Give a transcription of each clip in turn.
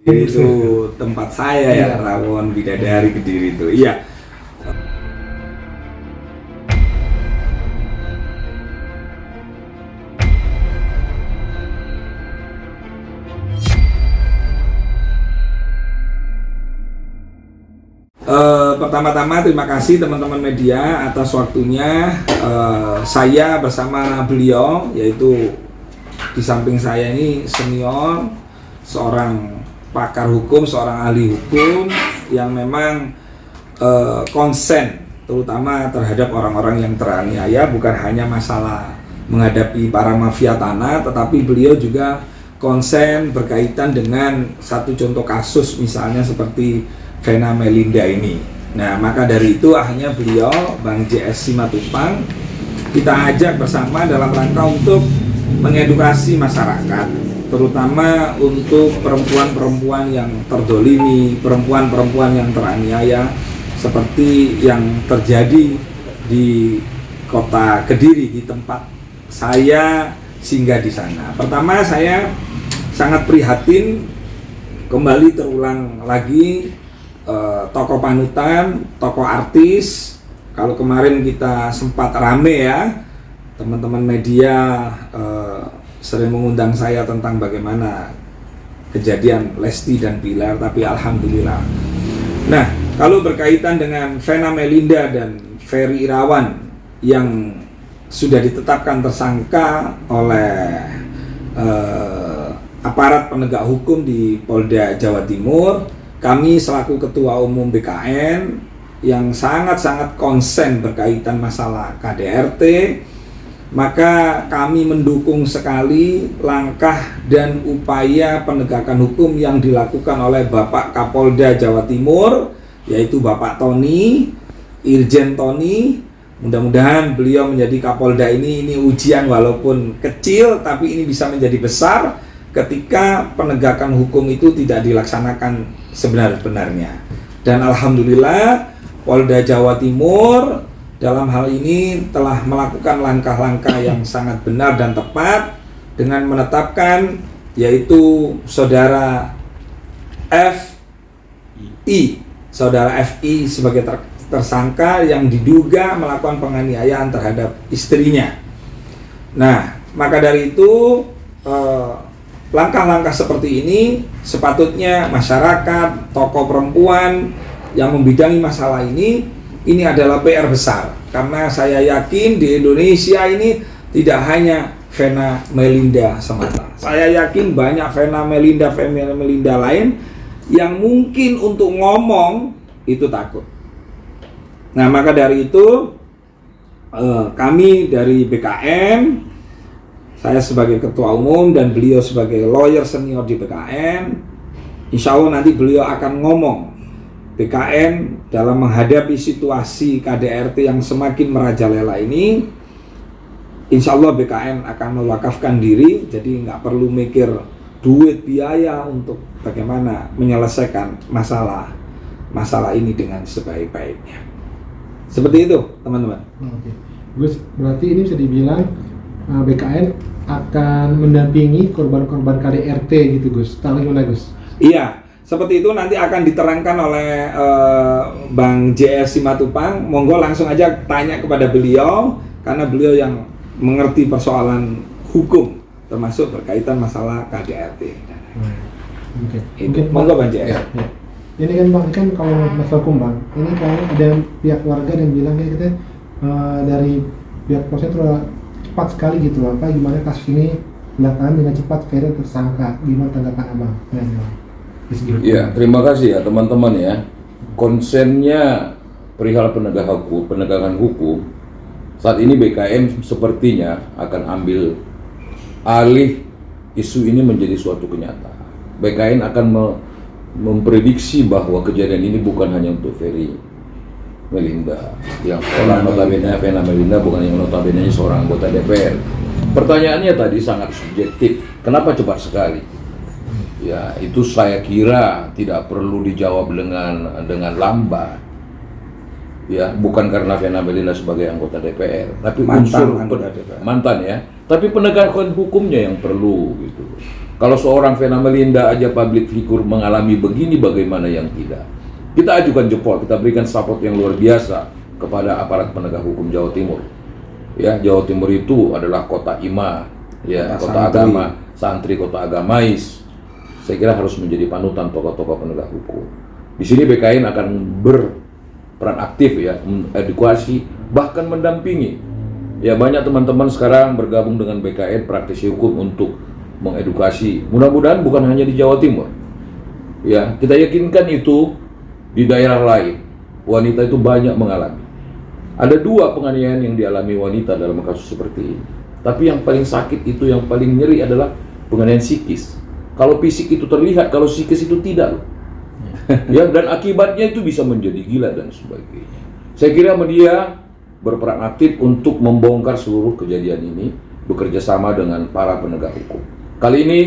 Itu tempat saya ya, Rawon Bidadari Kediri itu. Iya. Pertama-tama terima kasih teman-teman media atas waktunya. Saya bersama beliau, yaitu di samping saya ini senior, seorang pakar hukum, seorang ahli hukum yang memang konsen terutama terhadap orang-orang yang teraniaya, bukan hanya masalah menghadapi para mafia tanah, tetapi beliau juga konsen berkaitan dengan satu contoh kasus misalnya seperti Vena Melinda ini. Nah, maka dari itu akhirnya beliau, Bang JS Simatupang, kita ajak bersama dalam rangka untuk mengedukasi masyarakat, terutama untuk perempuan-perempuan yang terdolimi, perempuan-perempuan yang teraniaya, seperti yang terjadi di kota Kediri, di tempat saya singgah di sana. Pertama, saya sangat prihatin kembali terulang lagi tokoh panutan, tokoh artis. Kalau kemarin kita sempat rame ya, teman-teman media sering mengundang saya tentang bagaimana kejadian Lesti dan Bilar, tapi alhamdulillah. Nah, kalau berkaitan dengan Vena Melinda dan Ferry Irawan yang sudah ditetapkan tersangka oleh aparat penegak hukum di Polda Jawa Timur, kami selaku Ketua Umum BKN yang sangat-sangat konsen berkaitan masalah KDRT, maka kami mendukung sekali langkah dan upaya penegakan hukum yang dilakukan oleh Bapak Kapolda Jawa Timur, yaitu Bapak Tony, Irjen Tony. Mudah-mudahan beliau menjadi Kapolda ini ujian walaupun kecil, tapi ini bisa menjadi besar ketika penegakan hukum itu tidak dilaksanakan sebenar-benarnya. Dan alhamdulillah Polda Jawa Timur dalam hal ini telah melakukan langkah-langkah yang sangat benar dan tepat dengan menetapkan yaitu saudara FI sebagai tersangka yang diduga melakukan penganiayaan terhadap istrinya. Nah, maka dari itu langkah-langkah seperti ini sepatutnya masyarakat, tokoh perempuan yang membidangi masalah ini adalah PR besar, karena saya yakin di Indonesia ini tidak hanya Vena Melinda semata. Saya yakin banyak Vena Melinda lain yang mungkin untuk ngomong itu takut. Nah, maka dari itu kami dari BKN, saya sebagai Ketua Umum dan beliau sebagai lawyer senior di BKN, insya Allah nanti beliau akan ngomong BKN dalam menghadapi situasi KDRT yang semakin merajalela ini. Insya Allah BKN akan mewakafkan diri, jadi nggak perlu mikir duit biaya untuk bagaimana menyelesaikan masalah ini dengan sebaik-baiknya. Seperti itu, teman-teman. Oke. Gus, berarti ini bisa dibilang BKN akan mendampingi korban-korban KDRT gitu, Gus. Tahu gimana, Gus? Iya, seperti itu nanti akan diterangkan oleh Bang JS Simatupang. Monggo langsung aja tanya kepada beliau, karena beliau yang mengerti persoalan hukum, termasuk berkaitan masalah KDRT. Oke. Itu. Monggo Bang JS. Ya. Ini kan Bang, kan kalau masalah hukum Bang, ini kalau ada pihak warga yang bilang kayak kita dari pihak polisi itu cepat sekali gitu, gimana kasus ini belakangan dengan cepat Ferry tersangka, gimana tanggapan Abang? Ya, terima kasih ya teman-teman ya. Konsennya perihal penegakan hukum saat ini BKN sepertinya akan ambil alih isu ini menjadi suatu kenyataan. BKN akan memprediksi bahwa kejadian ini bukan hanya untuk Ferry Melinda, yang seorang notabene Vena Melinda bukan yang notabene seorang anggota DPR. Pertanyaannya tadi sangat subjektif. Kenapa cepat sekali? Ya, itu saya kira tidak perlu dijawab dengan lambat. Ya, bukan karena Vena Melinda sebagai anggota DPR, tapi Mantan anggota DPR. mantan ya. tapi penegakan hukumnya yang perlu gitu. Kalau seorang Vena Melinda aja public figure mengalami begini, bagaimana yang tidak? Kita ajukan jempol, kita berikan support yang luar biasa kepada aparat penegak hukum Jawa Timur. Ya, Jawa Timur itu adalah kota imam, ya, kota agama, santri, kota agamais. Saya kira harus menjadi panutan tokoh-tokoh penegak hukum. Di sini BKN akan berperan aktif ya, edukasi, bahkan mendampingi. Ya, banyak teman-teman sekarang bergabung dengan BKN praktisi hukum untuk mengedukasi. Mudah-mudahan bukan hanya di Jawa Timur. Ya, kita yakinkan itu di daerah lain. Wanita itu banyak mengalami. Ada 2 penganiayaan yang dialami wanita dalam kasus seperti ini. Tapi yang paling sakit itu, yang paling nyeri adalah penganiayaan psikis. Kalau fisik itu terlihat, kalau psikis itu tidak loh. Ya, dan akibatnya itu bisa menjadi gila dan sebagainya. Saya kira media berperan aktif untuk membongkar seluruh kejadian ini, bekerja sama dengan para penegak hukum. Kali ini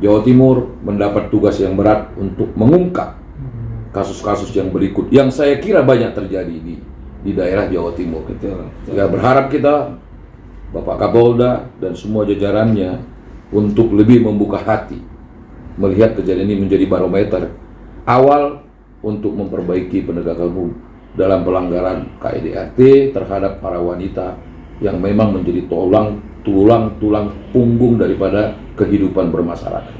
Jawa Timur mendapat tugas yang berat untuk mengungkap kasus-kasus yang berikut yang saya kira banyak terjadi di daerah Jawa Timur. Ya, berharap kita, Bapak Kapolda dan semua jajarannya untuk lebih membuka hati, melihat kejadian ini menjadi barometer awal untuk memperbaiki penegakan hukum dalam pelanggaran KIDAT terhadap para wanita yang memang menjadi tulang punggung daripada kehidupan bermasyarakat.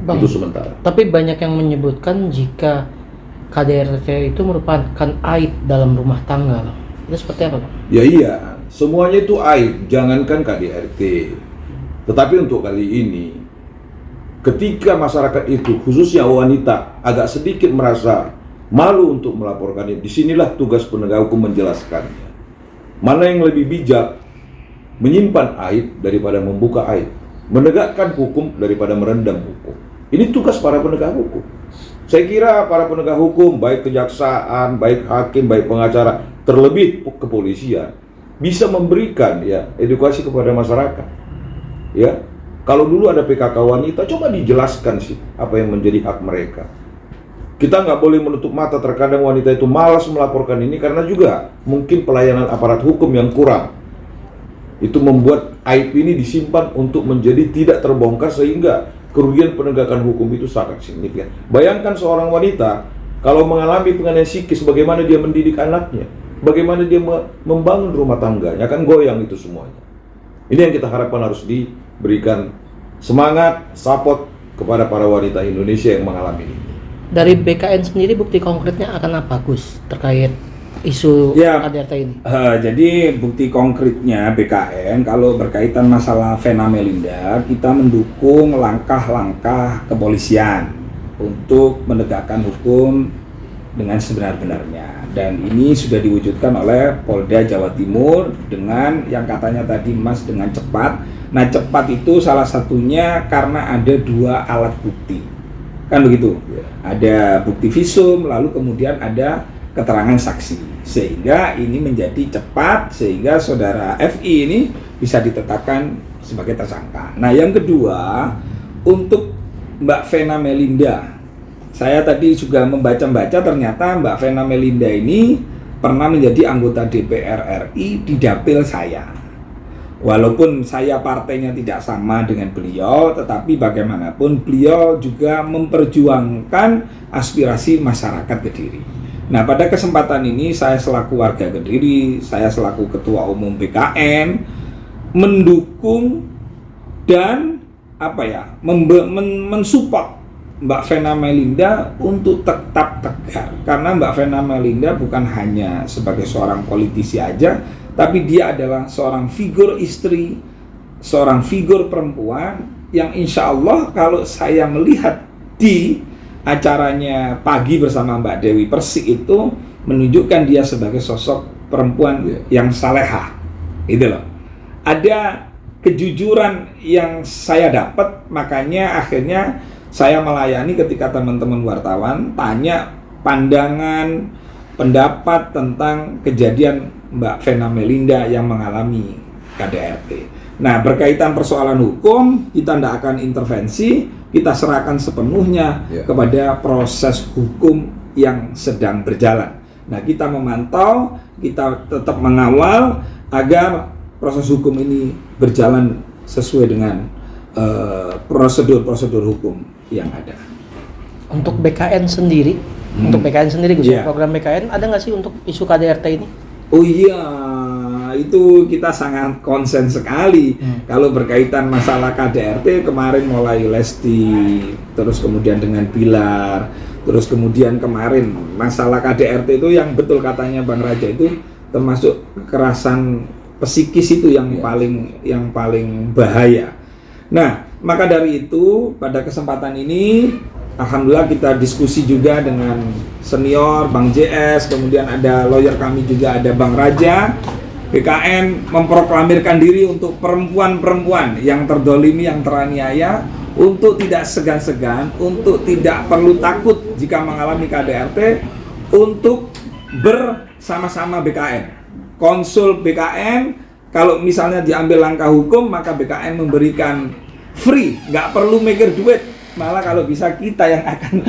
Bang, itu sementara. Tapi banyak yang menyebutkan jika KDRT itu merupakan aib dalam rumah tangga, Bang. Itu seperti apa, Bang? Ya iya, semuanya itu aib, jangankan KDRT. Tetapi untuk kali ini, ketika masyarakat itu, khususnya wanita, agak sedikit merasa malu untuk melaporkannya, disinilah tugas penegak hukum menjelaskannya. Mana yang lebih bijak, menyimpan aib daripada membuka aib, menegakkan hukum daripada merendam hukum. Ini tugas para penegak hukum. Saya kira para penegak hukum, baik kejaksaan, baik hakim, baik pengacara, terlebih kepolisian, bisa memberikan ya edukasi kepada masyarakat. Ya, kalau dulu ada PKK wanita, coba dijelaskan sih apa yang menjadi hak mereka. Kita nggak boleh menutup mata, terkadang wanita itu malas melaporkan ini karena juga mungkin pelayanan aparat hukum yang kurang. Itu membuat aib ini disimpan untuk menjadi tidak terbongkar sehingga kerugian penegakan hukum itu sangat signifikan. Bayangkan seorang wanita kalau mengalami penganiayaan psikis, bagaimana dia mendidik anaknya, bagaimana dia membangun rumah tangganya, kan goyang itu semuanya. Ini yang kita harapkan harus diberikan semangat, support kepada para wanita Indonesia yang mengalami ini. Dari BKN sendiri bukti konkretnya akan apa, Gus, terkait isu KDRT ini? Jadi bukti konkretnya BKN kalau berkaitan masalah Vena Melinda, kita mendukung langkah-langkah kepolisian untuk menegakkan hukum dengan sebenar-benarnya, dan ini sudah diwujudkan oleh Polda Jawa Timur dengan yang katanya tadi Mas dengan cepat. Nah, cepat itu salah satunya karena ada 2 alat bukti, kan begitu? Ada bukti visum, lalu kemudian ada keterangan saksi, sehingga ini menjadi cepat sehingga saudara FI ini bisa ditetapkan sebagai tersangka. Nah, yang kedua, untuk Mbak Vena Melinda, saya tadi juga membaca-baca, ternyata Mbak Vena Melinda ini pernah menjadi anggota DPR RI di dapil saya. Walaupun saya partainya tidak sama dengan beliau, tetapi bagaimanapun beliau juga memperjuangkan aspirasi masyarakat Kediri. Nah, pada kesempatan ini saya selaku warga Kediri, saya selaku Ketua Umum BKN mendukung dan mensupport Mbak Vena Melinda untuk tetap tegar, karena Mbak Vena Melinda bukan hanya sebagai seorang politisi aja, tapi dia adalah seorang figur istri, seorang figur perempuan yang insya Allah kalau saya melihat di acaranya pagi bersama Mbak Dewi Persik itu menunjukkan dia sebagai sosok perempuan yang salehah. Itu loh. Ada kejujuran yang saya dapat, makanya akhirnya saya melayani ketika teman-teman wartawan tanya pandangan, pendapat tentang kejadian Mbak Vena Melinda yang mengalami KDRT. Nah, berkaitan persoalan hukum, kita tidak akan intervensi, kita serahkan sepenuhnya kepada proses hukum yang sedang berjalan. Nah, kita memantau, kita tetap mengawal agar proses hukum ini berjalan sesuai dengan prosedur-prosedur hukum yang ada. Untuk BKN sendiri, Gus, Iya. program BKN ada nggak sih untuk isu KDRT ini? Oh iya, itu kita sangat konsen sekali. Kalau berkaitan masalah KDRT, kemarin mulai Lesti, terus kemudian dengan Bilar, terus kemudian kemarin masalah KDRT itu yang betul katanya Bang Raja itu termasuk kekerasan psikis itu yang paling bahaya. Nah, maka dari itu pada kesempatan ini alhamdulillah kita diskusi juga dengan senior Bang JS, kemudian ada lawyer kami juga ada Bang Raja. BKN memproklamirkan diri untuk perempuan-perempuan yang terdolimi, yang teraniaya, untuk tidak segan-segan, untuk tidak perlu takut jika mengalami KDRT, untuk bersama-sama BKN, konsul BKN. Kalau misalnya diambil langkah hukum, maka BKN memberikan free, nggak perlu mikir duit, malah kalau bisa kita yang akan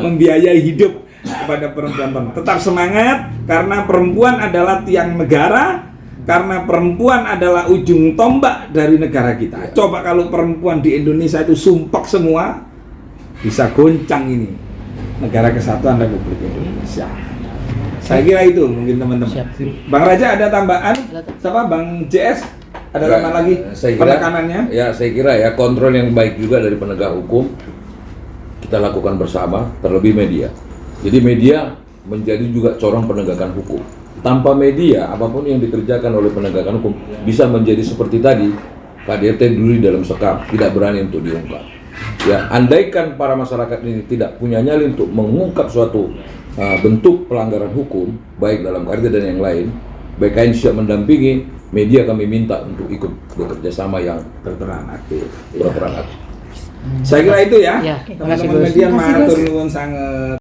membiayai hidup kepada perempuan. Tetap semangat, karena perempuan adalah tiang negara, karena perempuan adalah ujung tombak dari negara kita. Coba kalau perempuan di Indonesia itu sumpek semua, bisa goncang ini negara kesatuan Republik Indonesia. Saya kira itu mungkin teman-teman. Siap. Bang Raja ada tambahan? Ada. Siapa? Bang JS? Ada Ya, tambahan lagi? saya kira, Penekanannya? Ya, saya kira ya kontrol yang baik juga dari penegak hukum kita lakukan bersama, terlebih media. Jadi media menjadi juga corong penegakan hukum. Tanpa media, apapun yang dikerjakan oleh penegakan hukum bisa menjadi seperti tadi, KDRT dulu di dalam sekam, tidak berani untuk diungkap. Ya, andaikan para masyarakat ini tidak punya nyali untuk mengungkap suatu bentuk pelanggaran hukum, baik dalam KDRT dan yang lain, BKN siap mendampingi, media kami minta untuk ikut bekerja sama yang Berperan aktif. berperan aktif. Saya kira itu ya. Ya, terima kasih, Teman-teman Gus. media Terima kasih, Gus. matur nuwun sanget.